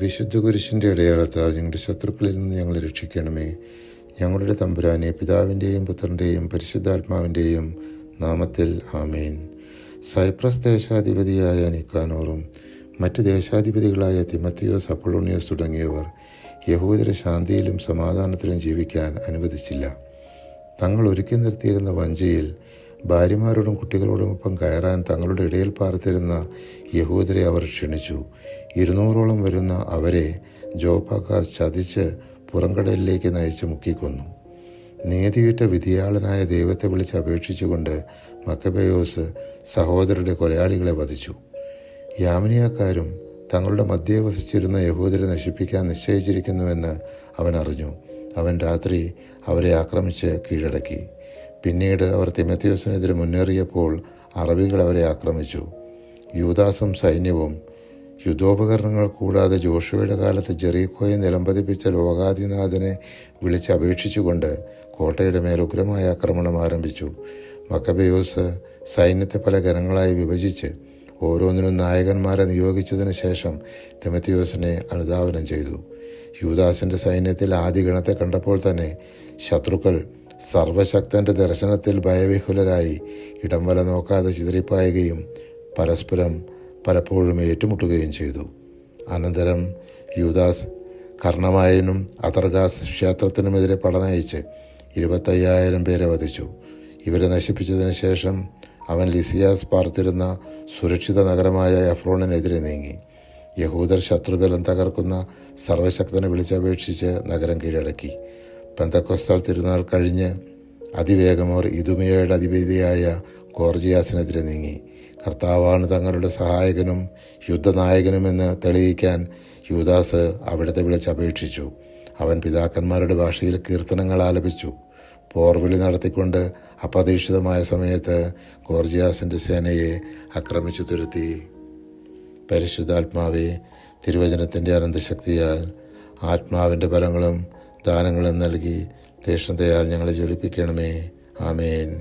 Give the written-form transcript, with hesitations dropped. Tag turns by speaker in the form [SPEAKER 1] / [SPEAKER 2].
[SPEAKER 1] വിശുദ്ധ കുരിശിൻ്റെ അടയാളത്താൽ ഞങ്ങളുടെ ശത്രുക്കളിൽ നിന്ന് ഞങ്ങളെ രക്ഷിക്കണമേ. ഞങ്ങളുടെ തമ്പുരാനെ, പിതാവിൻ്റെയും പുത്രൻ്റെയും പരിശുദ്ധാത്മാവിൻ്റെയും നാമത്തിൽ ആമേൻ. സൈപ്രസ് ദേശാധിപതിയായ നിക്കാനോറും മറ്റ് ദേശാധിപതികളായ തിമത്തിയോസ്, അപ്പൊളോണിയോസ് തുടങ്ങിയവർ യഹൂദരെ ശാന്തിയിലും സമാധാനത്തിലും ജീവിക്കാൻ അനുവദിച്ചില്ല. തങ്ങൾ ഒരുക്കി നിർത്തിയിരുന്ന വഞ്ചിയിൽ ഭാര്യമാരോടും കുട്ടികളോടുമൊപ്പം കയറാൻ തങ്ങളുടെ ഇടയിൽ പാർത്തിരുന്ന യഹൂദരെ അവർ ക്ഷണിച്ചു. 200ഓളം വരുന്ന അവരെ ജോപ്പാക്കാർ ചതിച്ച് പുറംകടലിലേക്ക് നയിച്ച് മുക്കിക്കൊന്നു. നീതിയുറ്റ വിധിയാളനായ ദൈവത്തെ വിളിച്ച് അപേക്ഷിച്ചുകൊണ്ട് മക്കബെയോസ് സഹോദരരുടെ കൊലയാളികളെ വധിച്ചു. യാമിനിയാക്കാരും തങ്ങളുടെ മധ്യേ വസിച്ചിരുന്ന യഹൂദരെ നശിപ്പിക്കാൻ നിശ്ചയിച്ചിരിക്കുന്നുവെന്ന് അവൻ അറിഞ്ഞു. അവൻ രാത്രി അവരെ ആക്രമിച്ച് കീഴടക്കി. പിന്നീട് അവർ തിമത്തിയോസിനെതിരെ മുന്നേറിയപ്പോൾ അറബികൾ അവരെ ആക്രമിച്ചു. യൂദാസും സൈന്യവും യുദ്ധോപകരണങ്ങൾ കൂടാതെ ജോഷുവയുടെ കാലത്ത് ജെറീക്കോയെ നിലംപതിപ്പിച്ച ലോകാധിനാഥനെ വിളിച്ച് അപേക്ഷിച്ചുകൊണ്ട് കോട്ടയുടെ മേൽ ഉഗ്രമായ ആക്രമണം ആരംഭിച്ചു. മക്കബെയോസ് സൈന്യത്തെ പല ഗണങ്ങളായി വിഭജിച്ച് ഓരോന്നിനും നായകന്മാരെ നിയോഗിച്ചതിന് ശേഷം തിമത്തിയോസിനെ അനുധാവനം ചെയ്തു. യൂദാസിൻ്റെ സൈന്യത്തിൽ ആദ്യ ഗണത്തെ കണ്ടപ്പോൾ തന്നെ ശത്രുക്കൾ സർവശക്തൻ്റെ ദർശനത്തിൽ ഭയവിഹുലരായി ഇടം വല നോക്കാതെ ചിതറിപ്പായുകയും പരസ്പരം പലപ്പോഴും ഏറ്റുമുട്ടുകയും ചെയ്തു. അനന്തരം യൂദാസ് കർണമായനും അതർഗാസ് ക്ഷേത്രത്തിനുമെതിരെ പടനയിച്ച് 25,000 പേരെ വധിച്ചു. ഇവരെ നശിപ്പിച്ചതിന് ശേഷം അവൻ ലിസിയാസ് പാർത്തിരുന്ന സുരക്ഷിത നഗരമായ എഫ്രോണിനെതിരെ നീങ്ങി. യഹൂദർ ശത്രുബലം തകർക്കുന്ന സർവശക്തനെ വിളിച്ചപേക്ഷിച്ച് നഗരം കീഴടക്കി. പെന്തക്കോസ്താൾ തിരുനാൾ കഴിഞ്ഞ് അതിവേഗം അവർ ഇദുമിയയുടെ അധിപതിയായ ഗോർജിയാസിനെതിരെ നീങ്ങി. കർത്താവാണ് തങ്ങളുടെ സഹായകനും യുദ്ധനായകനുമെന്ന് തെളിയിക്കാൻ യൂദാസ് അവിടത്തെ വിളിച്ചപേക്ഷിച്ചു. അവൻ പിതാക്കന്മാരുടെ ഭാഷയിൽ കീർത്തനങ്ങൾ ആലപിച്ചു. പോർവിളി നടത്തിക്കൊണ്ട് അപ്രതീക്ഷിതമായ സമയത്ത് ഗോർജിയാസിൻ്റെ സേനയെ ആക്രമിച്ചു തുരത്തി. പരിശുദ്ധാത്മാവെ, തിരുവചനത്തിൻ്റെ അനന്തശക്തിയാൽ ആത്മാവിൻ്റെ ഫലങ്ങളും ദാനങ്ങളും നൽകി തീക്ഷ്ണതയാൽ ഞങ്ങളെ ജ്വലിപ്പിക്കണമേ. ആമേൻ.